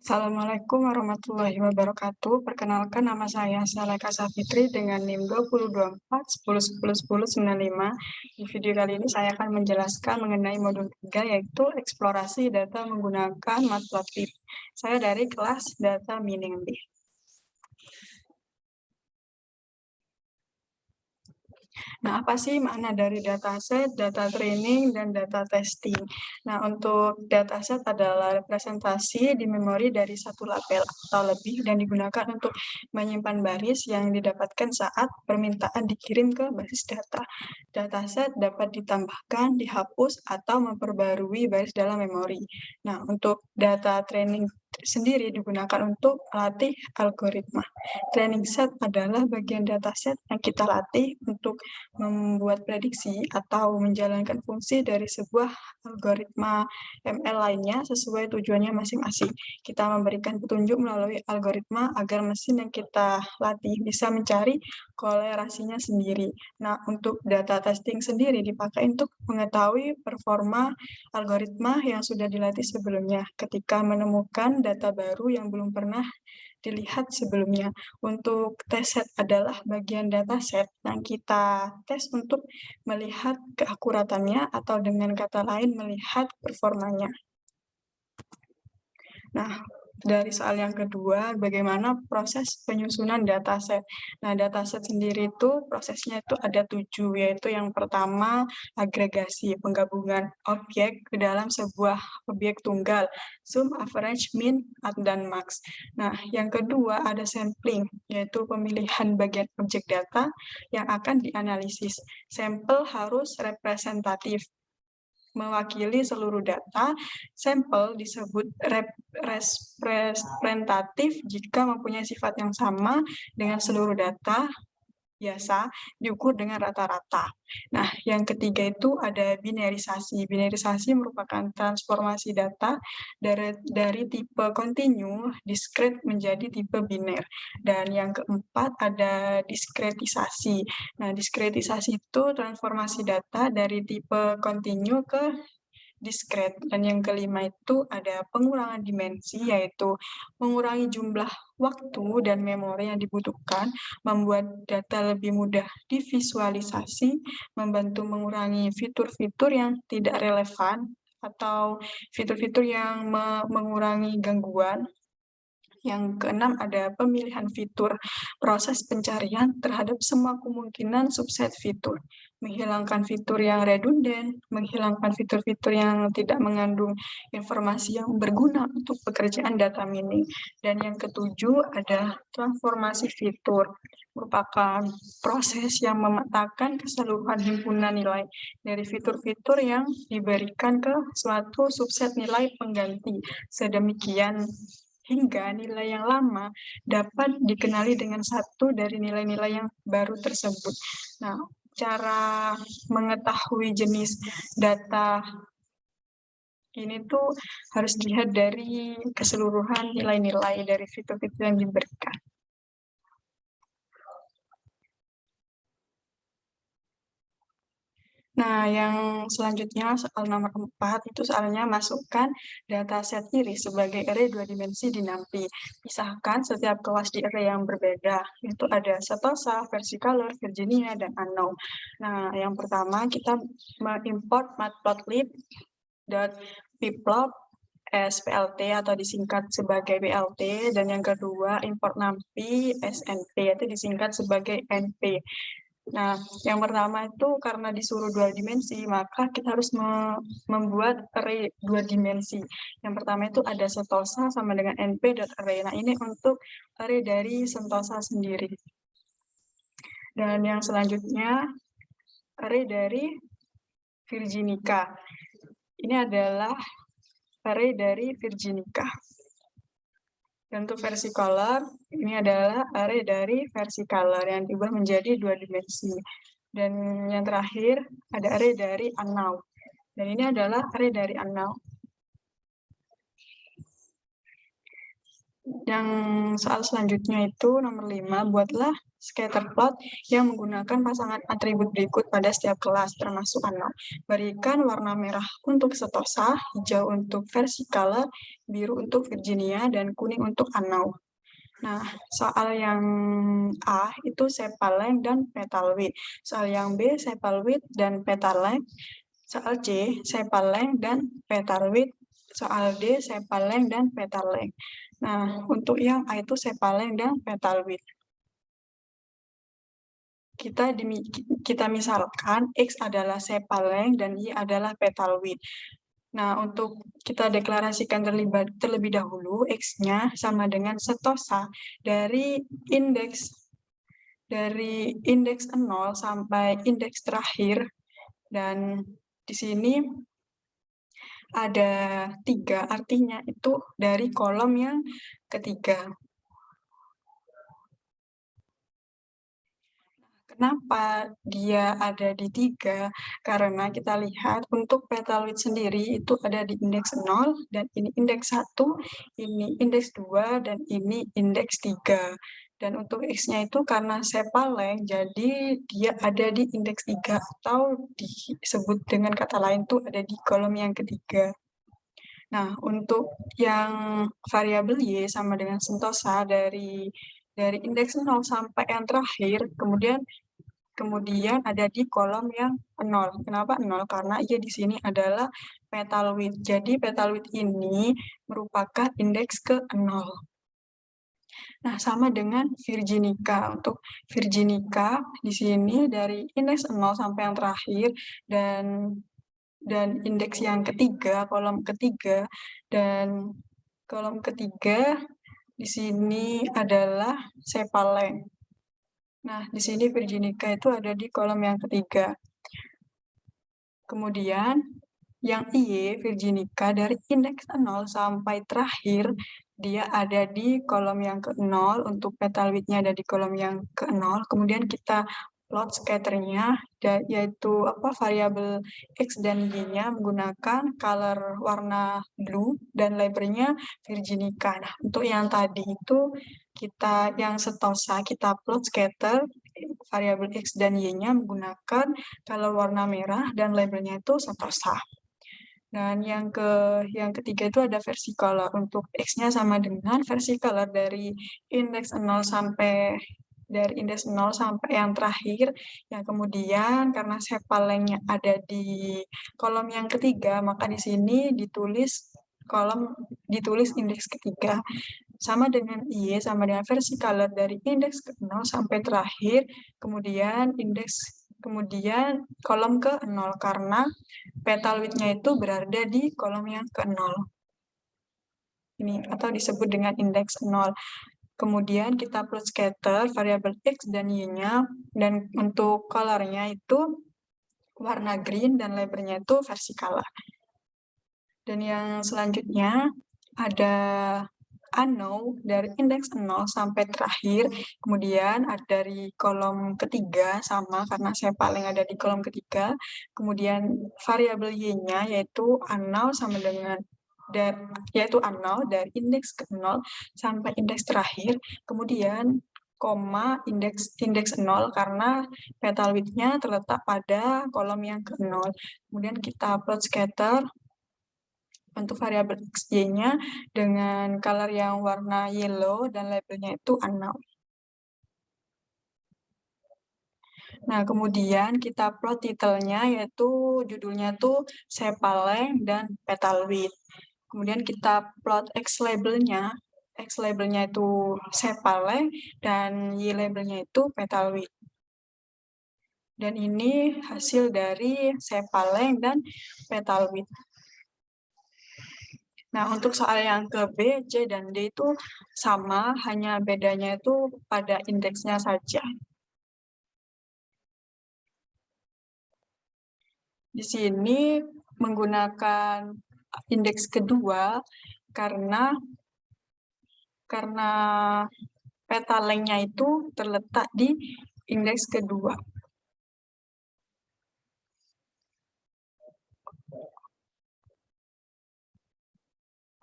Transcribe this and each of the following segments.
Assalamualaikum warahmatullahi wabarakatuh. Perkenalkan, nama saya Saleka Safitri dengan NIM 2024 10 10 10 95. Di video kali ini saya akan menjelaskan mengenai modul 3, yaitu eksplorasi data menggunakan Matplotlib. Saya dari kelas Data Mining B. Nah, apa sih makna dari dataset, data training, dan data testing? Nah, untuk dataset adalah representasi di memori dari satu label atau lebih dan digunakan untuk menyimpan baris yang didapatkan saat permintaan dikirim ke basis data. Dataset dapat ditambahkan, dihapus, atau memperbarui baris dalam memori. Nah, untuk data training sendiri digunakan untuk latih algoritma. Training set adalah bagian dataset yang kita latih untuk membuat prediksi atau menjalankan fungsi dari sebuah algoritma ML lainnya sesuai tujuannya masing-masing. Kita memberikan petunjuk melalui algoritma agar mesin yang kita latih bisa mencari kolerasinya sendiri. Nah, untuk data testing sendiri dipakai untuk mengetahui performa algoritma yang sudah dilatih sebelumnya ketika menemukan data baru yang belum pernah dilihat sebelumnya. Untuk test set adalah bagian dataset yang kita tes untuk melihat keakuratannya atau dengan kata lain melihat performanya. Nah, dari soal yang kedua, bagaimana proses penyusunan dataset. Nah, dataset sendiri itu prosesnya itu ada 7, yaitu yang pertama agregasi, penggabungan objek ke dalam sebuah objek tunggal, sum, average, min, dan max. Nah, yang kedua ada sampling, yaitu pemilihan bagian objek data yang akan dianalisis. Sampel harus representatif, mewakili seluruh data. Sampel disebut representatif jika mempunyai sifat yang sama dengan seluruh data, biasa diukur dengan rata-rata. Nah, yang ketiga itu ada binarisasi. Binarisasi merupakan transformasi data dari tipe kontinu, discrete menjadi tipe biner. Dan yang keempat ada diskretisasi. Nah, diskretisasi itu transformasi data dari tipe kontinu ke discrete. Dan yang kelima itu ada pengurangan dimensi, yaitu mengurangi jumlah waktu dan memori yang dibutuhkan, membuat data lebih mudah divisualisasi, membantu mengurangi fitur-fitur yang tidak relevan, atau fitur-fitur yang mengurangi gangguan. Yang keenam ada pemilihan fitur, proses pencarian terhadap semua kemungkinan subset fitur, menghilangkan fitur yang redundant, menghilangkan fitur-fitur yang tidak mengandung informasi yang berguna untuk pekerjaan data mining. Dan yang ketujuh ada transformasi fitur, merupakan proses yang memetakan keseluruhan himpunan nilai dari fitur-fitur yang diberikan ke suatu subset nilai pengganti, sedemikian hingga nilai yang lama dapat dikenali dengan satu dari nilai-nilai yang baru tersebut. Nah, cara mengetahui jenis data ini tuh harus dilihat dari keseluruhan nilai-nilai dari fitur-fitur yang diberikan. Nah, yang selanjutnya soal nomor 4 itu soalnya masukkan dataset iris sebagai array 2 dimensi dinampi. Pisahkan setiap kelas di array yang berbeda, yaitu ada setosa, versicolor, Virginia, dan unknown. Nah, yang pertama kita mengimport matplotlib.pyplot SPLT atau disingkat sebagai PLT, dan yang kedua import numpy SNP, yaitu disingkat sebagai NP. Nah, yang pertama itu karena disuruh 2 dimensi, maka kita harus membuat array 2 dimensi. Yang pertama itu ada sentosa sama dengan np.array. Nah, ini untuk array dari sentosa sendiri. Dan yang selanjutnya, array dari Virginica. Ini adalah array dari Virginica. Dan untuk versicolor, ini adalah array dari versicolor yang diubah menjadi 2 dimensi. Dan yang terakhir, ada array dari unknown. Dan ini adalah array dari unknown. Yang soal selanjutnya itu nomor 5, buatlah scatter plot yang menggunakan pasangan atribut berikut pada setiap kelas, termasuk unknown. Berikan warna merah untuk setosa, hijau untuk versicolor, biru untuk Virginia, dan kuning untuk unknown. Nah, soal yang A itu sepal length dan petal width. Soal yang B sepal width dan petal length. Soal C sepal length dan petal width. Soal D sepal length dan petal length. Nah, untuk yang A itu sepal length dan petal width. Kita misalkan X adalah sepal length dan Y adalah petal width. Nah, untuk kita deklarasikan terlebih dahulu, X-nya sama dengan setosa dari indeks 0 sampai indeks terakhir. Dan di sini ada 3, artinya itu dari kolom yang ketiga. Kenapa dia ada di 3? Karena kita lihat untuk petal width sendiri itu ada di indeks 0, dan ini indeks 1, ini indeks 2, dan ini indeks 3. Dan untuk X-nya itu karena sepal length, jadi dia ada di indeks 3, atau disebut dengan kata lain itu ada di kolom yang ketiga. Nah, untuk yang variabel Y sama dengan sentosa dari indeks 0 sampai yang terakhir, kemudian ada di kolom yang 0. Kenapa 0? Karena ia di sini adalah petal width. Jadi petal width ini merupakan indeks ke 0. Nah, sama dengan Virginica. Untuk Virginica di sini dari indeks 0 sampai yang terakhir, dan indeks yang ketiga, kolom ketiga, dan kolom ketiga di sini adalah sepal length. Nah, di sini Virginica itu ada di kolom yang ketiga. Kemudian, yang Y, Virginica, dari indeks 0 sampai terakhir, dia ada di kolom yang ke-0, untuk petal width-nya ada di kolom yang ke-0. Kemudian kita plot scatter-nya, yaitu variabel X dan Y-nya menggunakan color warna blue, dan labelnya Virginica. Nah, untuk yang tadi itu, yang setosa, kita plot scatter, variabel X dan Y-nya menggunakan color warna merah, dan labelnya itu setosa. Dan yang ketiga itu ada versicolor. Untuk X-nya sama dengan versicolor dari indeks 0 sampai yang terakhir, yang kemudian karena sepal length-nya ada di kolom yang ketiga, maka di sini ditulis indeks ketiga. Sama dengan Y, sama dengan versicolor dari indeks ke-0 sampai terakhir, kemudian kolom ke-0, karena petal width-nya itu berada di kolom yang ke-0. Ini, atau disebut dengan indeks 0. Kemudian kita plot scatter variabel X dan Y-nya, dan untuk color-nya itu warna green, dan labelnya itu versicolor. Dan yang selanjutnya ada unknown dari indeks 0 sampai terakhir, kemudian ada dari kolom ketiga, sama karena saya paling ada di kolom ketiga, kemudian variabel Y-nya yaitu unknown sama dengan unknown dari indeks ke-0 sampai indeks terakhir, kemudian koma indeks 0 karena petal width-nya terletak pada kolom yang ke-0. Kemudian kita plot scatter untuk variabel X, Y-nya dengan color yang warna yellow, dan labelnya itu unknown. Nah, kemudian kita plot title-nya, yaitu judulnya itu sepal length dan petal width. Kemudian kita plot X label-nya. X label-nya itu sepal length, dan Y label-nya itu petal width. Dan ini hasil dari sepal length dan petal width. Nah, untuk soal yang ke B, C, dan D itu sama, hanya bedanya itu pada indeksnya saja. Di sini menggunakan indeks kedua karena petal length-nya itu terletak di indeks kedua.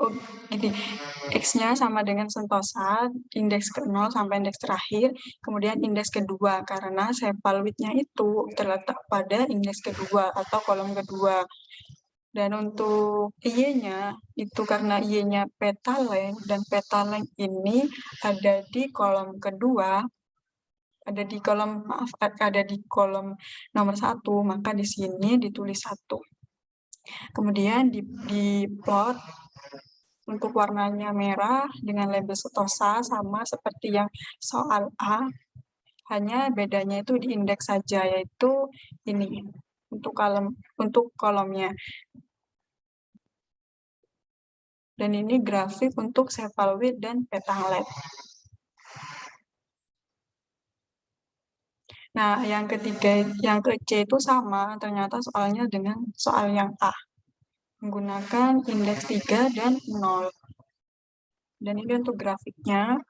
Oh, gini, X-nya sama dengan sentosa, indeks ke-0 sampai indeks terakhir, kemudian indeks kedua, karena sepal width-nya itu terletak pada indeks kedua atau kolom kedua. Dan untuk Y-nya, itu karena Y-nya peta length, dan peta length ini ada di kolom kedua, ada di kolom nomor 1, maka di sini ditulis 1. Kemudian di plot untuk warnanya merah dengan label setosa sama seperti yang soal A, hanya bedanya itu di indeks saja, yaitu ini untuk kolomnya. Dan ini grafik untuk sepal width dan peta length. Nah, yang ketiga, yang ke C itu sama, ternyata soalnya dengan soal yang A. Menggunakan indeks 3 dan 0. Dan ini untuk grafiknya.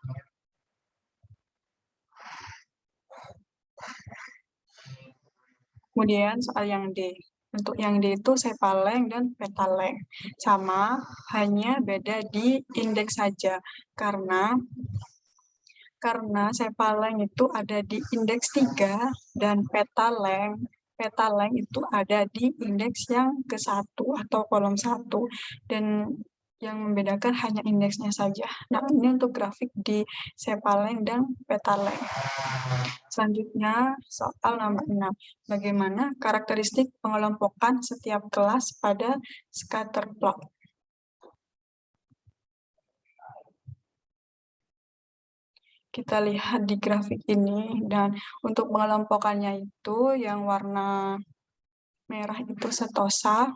Kemudian soal yang D. Untuk yang D itu sepal length dan peta length. Sama, hanya beda di indeks saja. Karena sepal length itu ada di indeks 3 dan peta length itu ada di indeks yang ke-1 atau kolom 1. Dan yang membedakan hanya indeksnya saja. Nah, ini untuk grafik di sepal length dan peta length. Selanjutnya, soal nomor 6. Bagaimana karakteristik pengelompokan setiap kelas pada scatter plot? Kita lihat di grafik ini, dan untuk pengelompokannya itu yang warna merah itu setosa.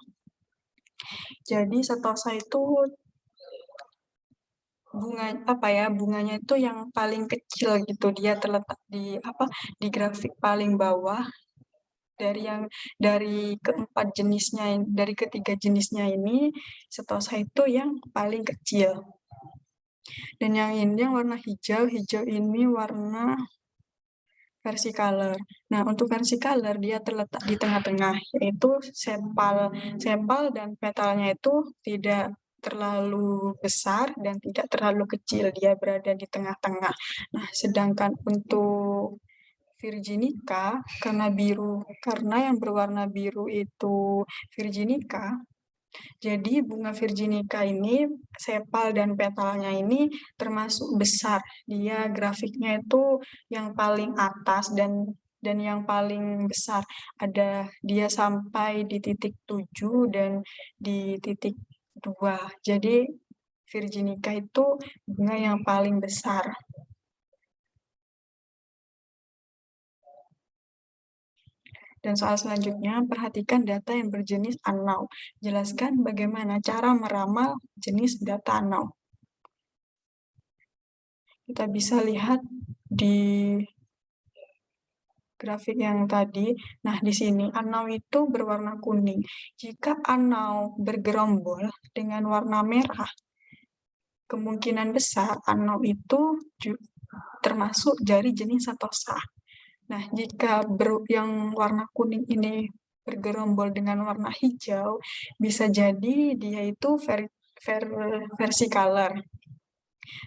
Jadi setosa itu bunganya itu yang paling kecil gitu, dia terletak di grafik paling bawah dari ketiga jenisnya ini, setosa itu yang paling kecil. Dan yang ini yang warna hijau ini warna versicolor. Nah, untuk versicolor dia terletak di tengah-tengah, yaitu sepal dan petalnya itu tidak terlalu besar dan tidak terlalu kecil, dia berada di tengah-tengah. Nah, sedangkan untuk Virginica, karena yang berwarna biru itu Virginica, jadi bunga Virginica ini, sepal dan petalnya ini termasuk besar. Dia grafiknya itu yang paling atas dan yang paling besar. Dia sampai di titik 7 dan di titik 2. Jadi Virginica itu bunga yang paling besar. Dan soal selanjutnya, perhatikan data yang berjenis unknown. Jelaskan bagaimana cara meramal jenis data unknown. Kita bisa lihat di grafik yang tadi. Nah, di sini unknown itu berwarna kuning. Jika unknown bergerombol dengan warna merah, kemungkinan besar unknown itu termasuk dari jenis setosa. Nah, jika yang warna kuning ini bergerombol dengan warna hijau, bisa jadi dia itu versicolor.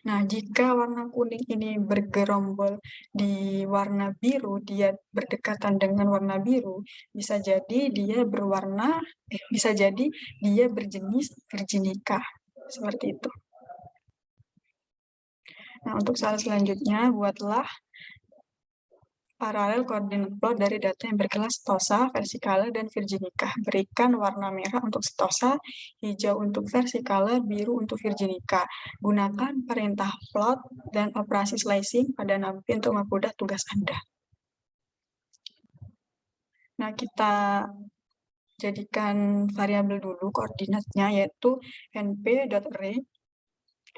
Nah, jika warna kuning ini bergerombol di warna biru, dia berdekatan dengan warna biru, bisa jadi dia berjenis Virginica. Seperti itu. Nah, untuk soal selanjutnya, buatlah paralel koordinat plot dari data yang berkelas setosa, versicolor, dan Virginica. Berikan warna merah untuk setosa, hijau untuk versicolor, biru untuk Virginica. Gunakan perintah plot dan operasi slicing pada NumPy untuk mempermudah tugas Anda. Nah, kita jadikan variabel dulu koordinatnya, yaitu np.array.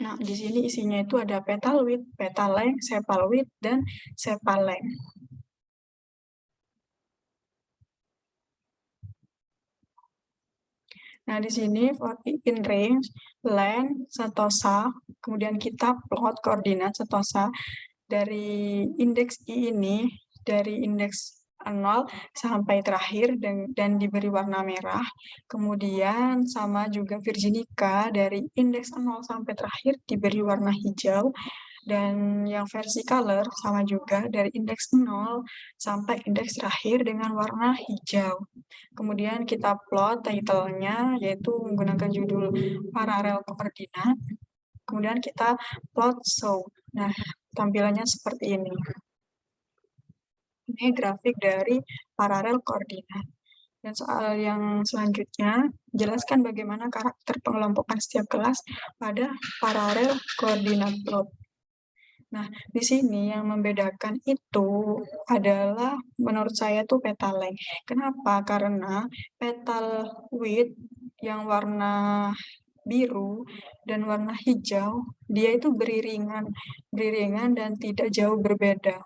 Nah, di sini isinya itu ada petal width, petal length, sepal width, dan sepal length. Nah, di sini for in range, length, setosa, kemudian kita plot koordinat setosa dari indeks I ini, dari indeks 0 sampai terakhir dan diberi warna merah. Kemudian sama juga Virginica dari indeks 0 sampai terakhir diberi warna hijau. Dan yang versi color sama juga dari indeks 0 sampai indeks terakhir dengan warna hijau. Kemudian kita plot title-nya, yaitu menggunakan judul paralel koordinat. Kemudian kita plot show. Nah, tampilannya seperti ini. Ini grafik dari paralel koordinat. Dan soal yang selanjutnya, jelaskan bagaimana karakter pengelompokan setiap kelas pada paralel koordinat plot. Nah, di sini yang membedakan itu adalah menurut saya tuh petal length. Kenapa? Karena petal width yang warna biru dan warna hijau, dia itu beriringan dan tidak jauh berbeda.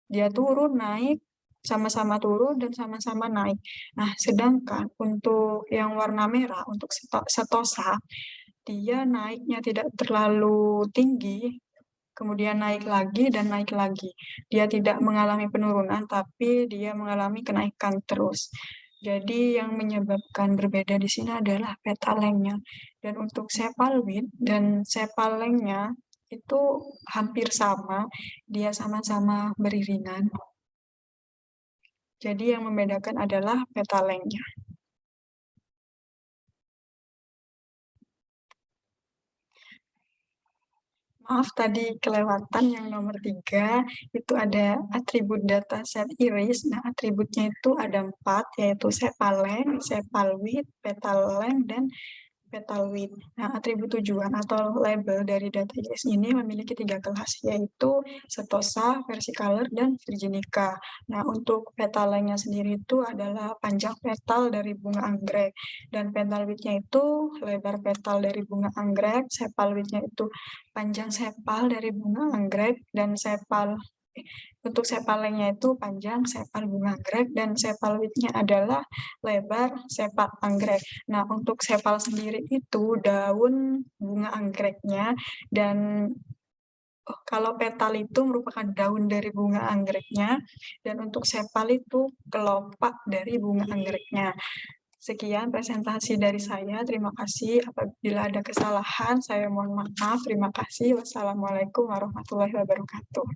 Dia turun, naik, sama-sama turun dan sama-sama naik. Nah, sedangkan untuk yang warna merah, untuk setosa, dia naiknya tidak terlalu tinggi, kemudian naik lagi dan naik lagi. Dia tidak mengalami penurunan, tapi dia mengalami kenaikan terus. Jadi yang menyebabkan berbeda di sini adalah petal length-nya. Dan untuk sepal width dan sepal length-nya itu hampir sama, dia sama-sama beriringan. Jadi yang membedakan adalah petal length-nya. Maaf tadi kelewatan yang nomor 3, itu ada atribut dataset iris. Nah, atributnya itu ada 4, yaitu sepal length, sepal width, petal length, dan petal width. Nah, atribut tujuan atau label dari data iris ini memiliki 3 kelas, yaitu setosa, versicolor, dan virginica. Nah, untuk petal length-nya sendiri itu adalah panjang petal dari bunga anggrek, dan petal width-nya itu lebar petal dari bunga anggrek, sepal width-nya itu panjang sepal dari bunga anggrek, dan untuk sepal length-nya itu panjang sepal bunga anggrek, dan sepal width-nya adalah lebar sepal anggrek. Nah, untuk sepal sendiri itu daun bunga anggreknya, dan kalau petal itu merupakan daun dari bunga anggreknya, dan untuk sepal itu kelopak dari bunga anggreknya. Sekian presentasi dari saya. Terima kasih. Apabila ada kesalahan, saya mohon maaf. Terima kasih. Wassalamualaikum warahmatullahi wabarakatuh.